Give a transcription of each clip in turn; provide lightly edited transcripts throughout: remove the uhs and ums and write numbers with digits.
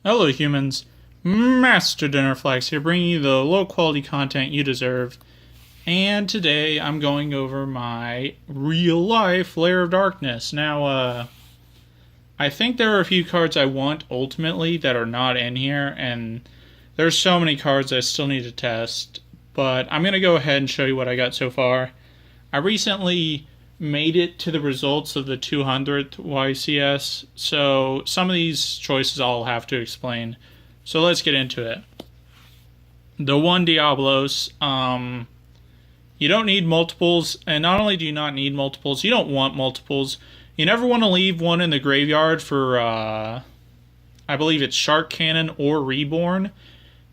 Hello humans, Master DinnerFlax here, bringing you the low quality content you deserve. And today I'm going over my real life Lair of Darkness. Now, I think there are a few cards I want ultimately that are not in here, and there's so many cards I still need to test. But I'm going to go ahead and show you what I got so far. I recently made it to the results of the 200th YCS, so some of these choices I'll have to explain. So let's get into it. The one Diablos, you don't need multiples, and not only do you not need multiples, you don't want multiples. You never want to leave one in the graveyard for, I believe it's Shark Cannon or Reborn.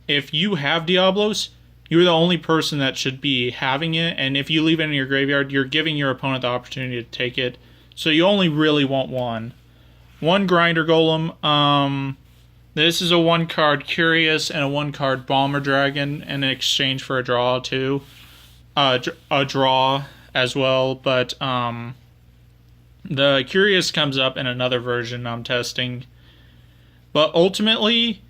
If you have Diablos, you're the only person that should be having it, and if you leave it in your graveyard, you're giving your opponent the opportunity to take it. So you only really want one. One Grinder Golem. This is a one-card Curious and a one-card Bomber Dragon in exchange for a draw, too. A draw as well, but the Curious comes up in another version I'm testing. But ultimately,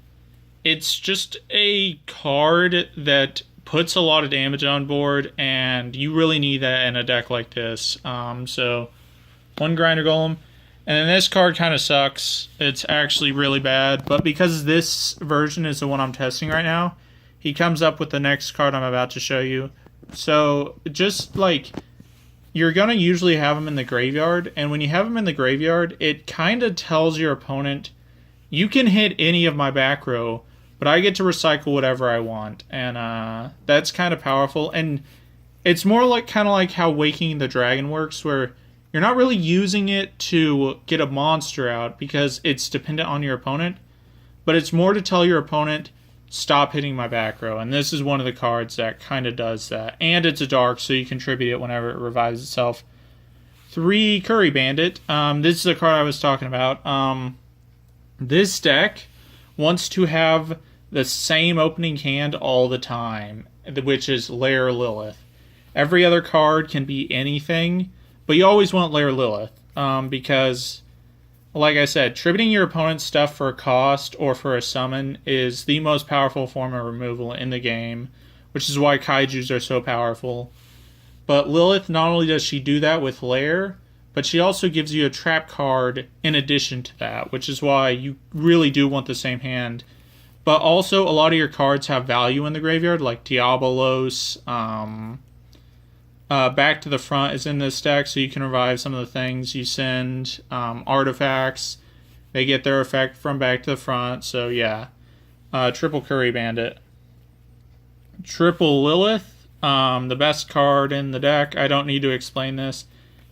it's just a card that puts a lot of damage on board, and you really need that in a deck like this. So, one Grinder Golem. And then this card kind of sucks. It's actually really bad, but because this version is the one I'm testing right now, he comes up with the next card I'm about to show you. So, just like, you're going to usually have him in the graveyard, and when you have him in the graveyard, it kind of tells your opponent, you can hit any of my back row, but I get to recycle whatever I want, and that's kind of powerful. And it's more like kind of like how Waking the Dragon works, where you're not really using it to get a monster out because it's dependent on your opponent, but it's more to tell your opponent, stop hitting my back row. And this is one of the cards that kind of does that. And it's a dark, so you contribute it whenever it revives itself. 3 Curry Bandit. This is the card I was talking about. This deck wants to have the same opening hand all the time, which is Lair Lilith. Every other card can be anything, but you always want Lair Lilith, because, like I said, tributing your opponent's stuff for a cost or for a summon is the most powerful form of removal in the game, which is why Kaijus are so powerful. But Lilith, not only does she do that with Lair, but she also gives you a trap card in addition to that, which is why you really do want the same hand. But also, a lot of your cards have value in the graveyard, like Diabolos. Back to the Front is in this deck, so you can revive some of the things you send. Artifacts, they get their effect from Back to the Front, so yeah. Triple Curry Bandit. Triple Lilith, the best card in the deck. I don't need to explain this.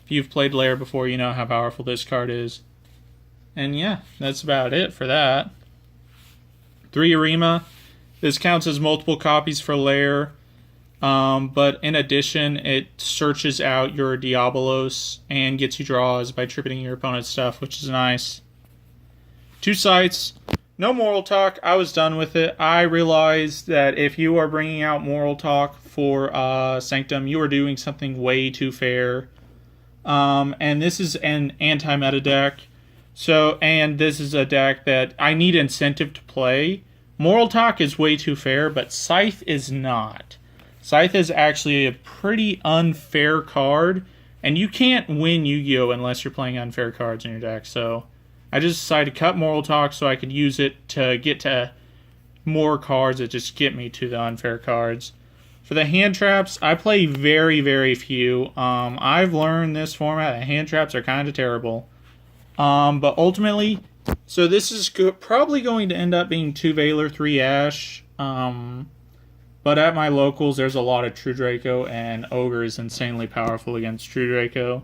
If you've played Lair before, you know how powerful this card is. And yeah, that's about it for that. 3 Arima. This counts as multiple copies for Lair. But in addition, it searches out your Diabolos and gets you draws by tributing your opponent's stuff, which is nice. 2 Sights. No Moral Talk. I was done with it. I realized that if you are bringing out Moral Talk for Sanctum, you are doing something way too fair. And this is an anti-meta deck. And this is a deck that I need incentive to play. Moral Talk is way too fair, but Scythe is not. Scythe is actually a pretty unfair card, and you can't win Yu-Gi-Oh! Unless you're playing unfair cards in your deck, so I just decided to cut Moral Talk so I could use it to get to more cards that just get me to the unfair cards. For the hand traps, I play very, very few. I've learned this format that hand traps are kind of terrible. But ultimately, so this is probably going to end up being 2 Valor, 3 Ash. But at my locals, there's a lot of True Draco, and Ogre is insanely powerful against True Draco.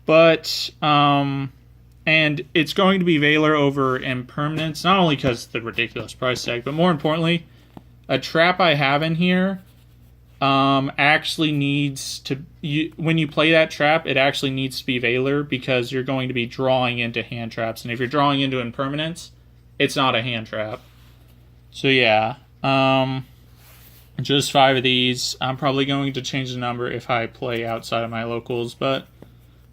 But, and it's going to be Valor over Impermanence, not only because of the ridiculous price tag, but more importantly, a trap I have in here actually needs to, when you play that trap, it actually needs to be Valor, because you're going to be drawing into hand traps, and if you're drawing into Impermanence, it's not a hand trap. So yeah, just 5 of these. I'm probably going to change the number if I play outside of my locals, but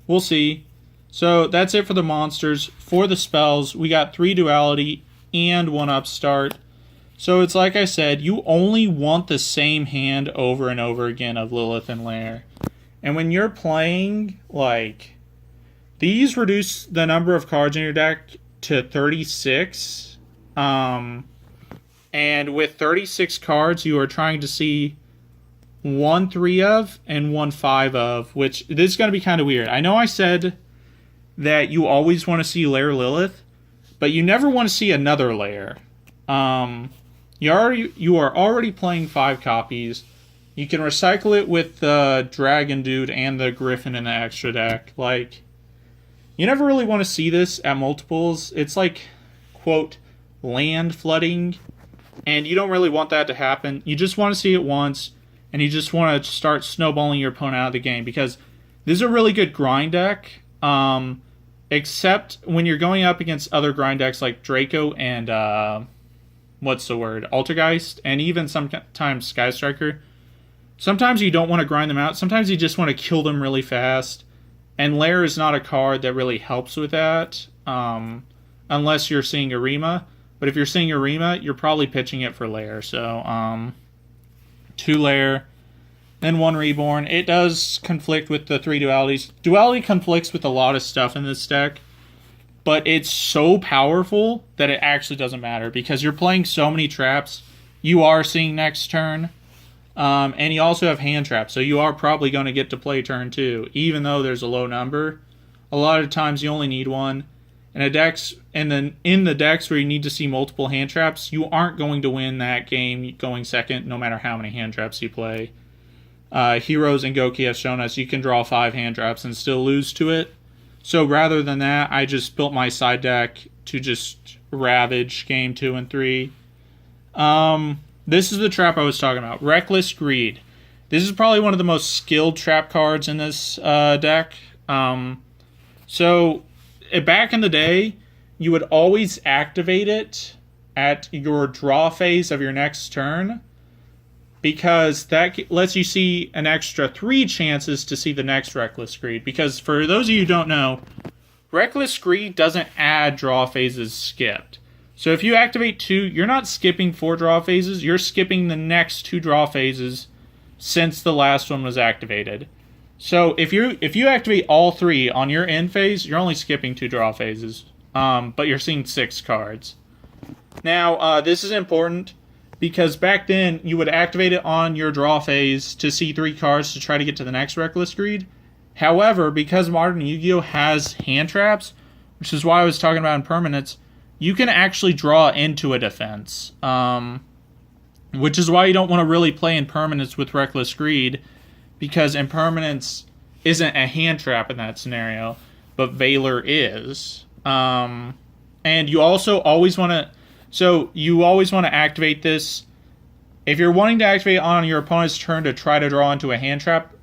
we'll see. So that's it for the monsters. For the spells, we got 3 Duality, and 1 upstart. So it's like I said, you only want the same hand over and over again of Lilith and Lair. And when you're playing, like, these reduce the number of cards in your deck to 36. And with 36 cards, you are trying to see 1 3 of and 1 5 of, which this is going to be kind of weird. I know I said that you always want to see Lair Lilith, but you never want to see another Lair. You are already playing 5 copies. You can recycle it with the Dragon Dude and the Griffin in the extra deck. Like, you never really want to see this at multiples. It's like, quote, land flooding, and you don't really want that to happen. You just want to see it once, and you just want to start snowballing your opponent out of the game, because this is a really good grind deck, except when you're going up against other grind decks like Draco and, Altergeist, and even sometimes Sky Striker. Sometimes you don't want to grind them out. Sometimes you just want to kill them really fast. And Lair is not a card that really helps with that, unless you're seeing Arima. But if you're seeing Arima, you're probably pitching it for Lair. So, 2 Lair, then 1 Reborn. It does conflict with the 3 dualities. Duality conflicts with a lot of stuff in this deck, but it's so powerful that it actually doesn't matter, because you're playing so many traps. You are seeing next turn. And you also have hand traps, so you are probably going to get to play turn 2, even though there's a low number. A lot of times you only need 1. And then in the decks where you need to see multiple hand traps, you aren't going to win that game going second, no matter how many hand traps you play. Heroes and Goki have shown us you can draw 5 hand traps and still lose to it. So rather than that, I just built my side deck to just ravage game 2 and 3. This is the trap I was talking about. Reckless Greed. This is probably one of the most skilled trap cards in this deck. So, back in the day, you would always activate it at your draw phase of your next turn, because that lets you see an extra 3 chances to see the next Reckless Greed. Because for those of you who don't know, Reckless Greed doesn't add draw phases skipped. So if you activate 2, you're not skipping 4 draw phases, you're skipping the next 2 draw phases since the last one was activated. So if you activate all 3 on your end phase, you're only skipping 2 draw phases, but you're seeing 6 cards. Now, this is important, because back then you would activate it on your draw phase to see 3 cards to try to get to the next Reckless Greed. However, because Modern Yu-Gi-Oh! Has hand traps, which is why I was talking about impermanence, you can actually draw into a defense, which is why you don't want to really play impermanence with Reckless Greed, because impermanence isn't a hand trap in that scenario, but Valor is. And you also always want to... So, you always want to activate this. If you're wanting to activate on your opponent's turn to try to draw into a hand trap,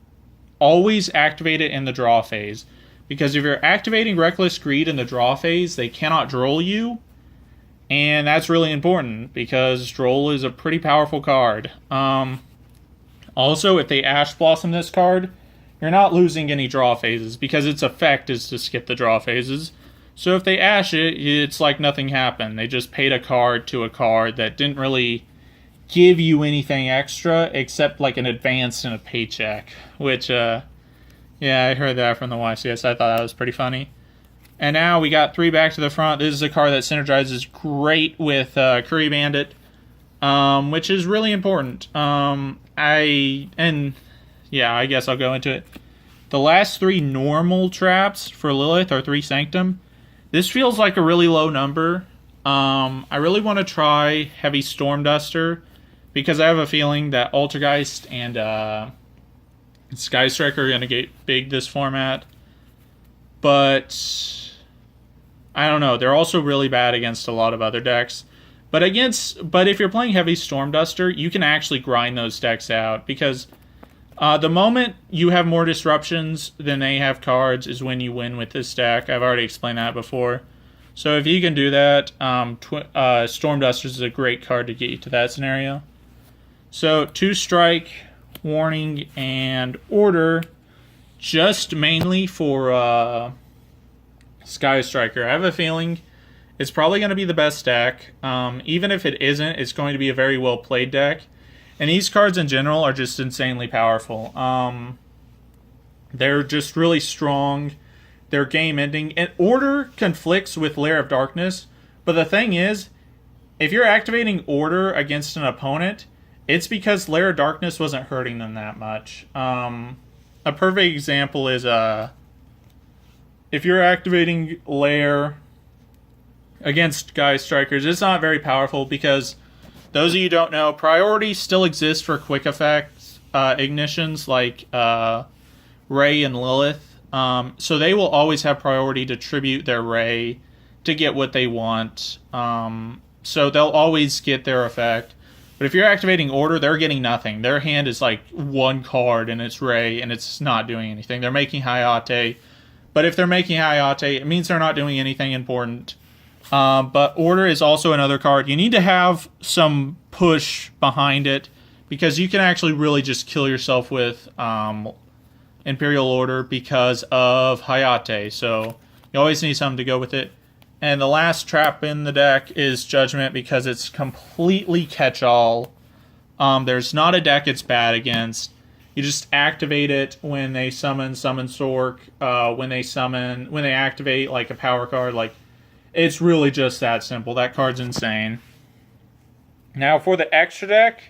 always activate it in the draw phase. Because if you're activating Reckless Greed in the draw phase, they cannot droll you. And that's really important, because droll is a pretty powerful card. Also, if they Ash Blossom this card, you're not losing any draw phases, because its effect is to skip the draw phases. So if they Ash it, it's like nothing happened. They just paid a card to a card that didn't really give you anything extra, except like an advance and a paycheck. Which, yeah, I heard that from the YCS. I thought that was pretty funny. And now we got 3 back to the front. This is a card that synergizes great with Curry Bandit, which is really important. I guess I'll go into it. The last 3 normal traps for Lilith are 3 Sanctum. This feels like a really low number. I really want to try Heavy Storm Duster, because I have a feeling that Altergeist and Sky Striker are going to get big this format. But I don't know. They're also really bad against a lot of other decks. But if you're playing Heavy Storm Duster, you can actually grind those decks out, because the moment you have more disruptions than they have cards is when you win with this deck. I've already explained that before. So if you can do that, Storm Duster is a great card to get you to that scenario. So 2 strike, warning, and order, just mainly for Sky Striker. I have a feeling It's probably going to be the best deck. Even if it isn't, it's going to be a very well played deck. And these cards in general are just insanely powerful. They're just really strong. They're game ending. And Order conflicts with Lair of Darkness. But the thing is, if you're activating Order against an opponent, it's because Lair of Darkness wasn't hurting them that much. A perfect example is if you're activating Lair against Guy Strikers, it's not very powerful because, those of you who don't know, priority still exists for quick effects ignitions like Ray and Lilith. So they will always have priority to tribute their Ray to get what they want. So they'll always get their effect. But if you're activating Order, they're getting nothing. Their hand is like one card and it's Ray and it's not doing anything. They're making Hayate. But if they're making Hayate, it means they're not doing anything important. But Order is also another card. You need to have some push behind it because you can actually really just kill yourself with Imperial Order because of Hayate. So you always need something to go with it. And the last trap in the deck is Judgment because it's completely catch-all. There's not a deck it's bad against. You just activate it when they summon Sork. When they activate like a power card, like it's really just that simple. That card's insane. Now for the extra deck,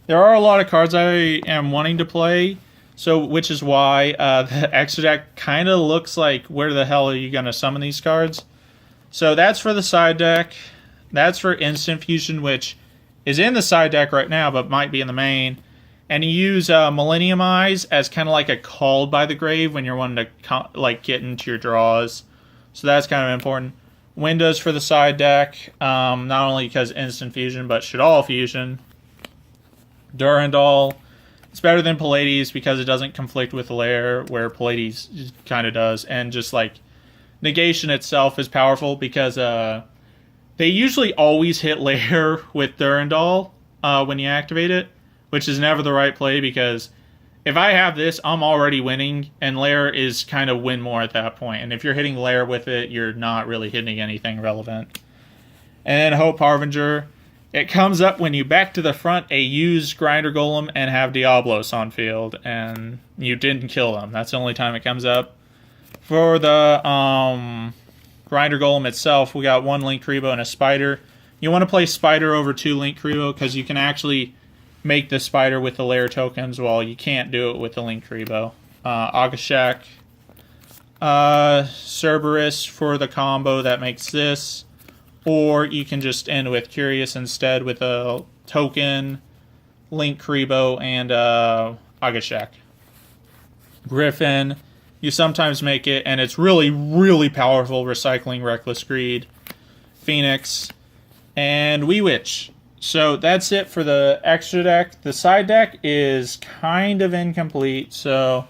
there are a lot of cards I am wanting to play. So, which is why the extra deck kind of looks like, where the hell are you going to summon these cards? So that's for the side deck. That's for Instant Fusion, which is in the side deck right now, but might be in the main. And you use Millennium Eyes as kind of like a Called by the Grave when you're wanting to like get into your draws. So that's kind of important. Windows for the side deck, not only because Instant Fusion, but Shaddoll Fusion. Durandal. It's better than Pallades because it doesn't conflict with Lair, where Pallades kind of does. And just like Negation itself is powerful because they usually always hit Lair with Durandal when you activate it, which is never the right play because if I have this, I'm already winning, and Lair is kind of win more at that point. And if you're hitting Lair with it, you're not really hitting anything relevant. And then Hope Harbinger. It comes up when you back to the front a used Grinder Golem and have Diablos on field, and you didn't kill them. That's the only time it comes up. For the Grinder Golem itself, we got one Link Kribo and a Spider. You want to play Spider over 2 Link Kribo because you can actually make the Spider with the Lair tokens while you can't do it with the Link Kribo. Agashak. Cerberus for the combo that makes this. Or you can just end with Curious instead with a token, Link Kribo, and Agashak. Griffin. You sometimes make it, and it's really, really powerful, recycling Reckless Greed. Phoenix. And Wee Witch. So that's it for the extra deck. The side deck is kind of incomplete, so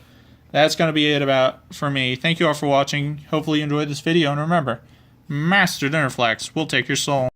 that's going to be it for me. Thank you all for watching. Hopefully you enjoyed this video, and remember, Master DinnerFlax will take your soul.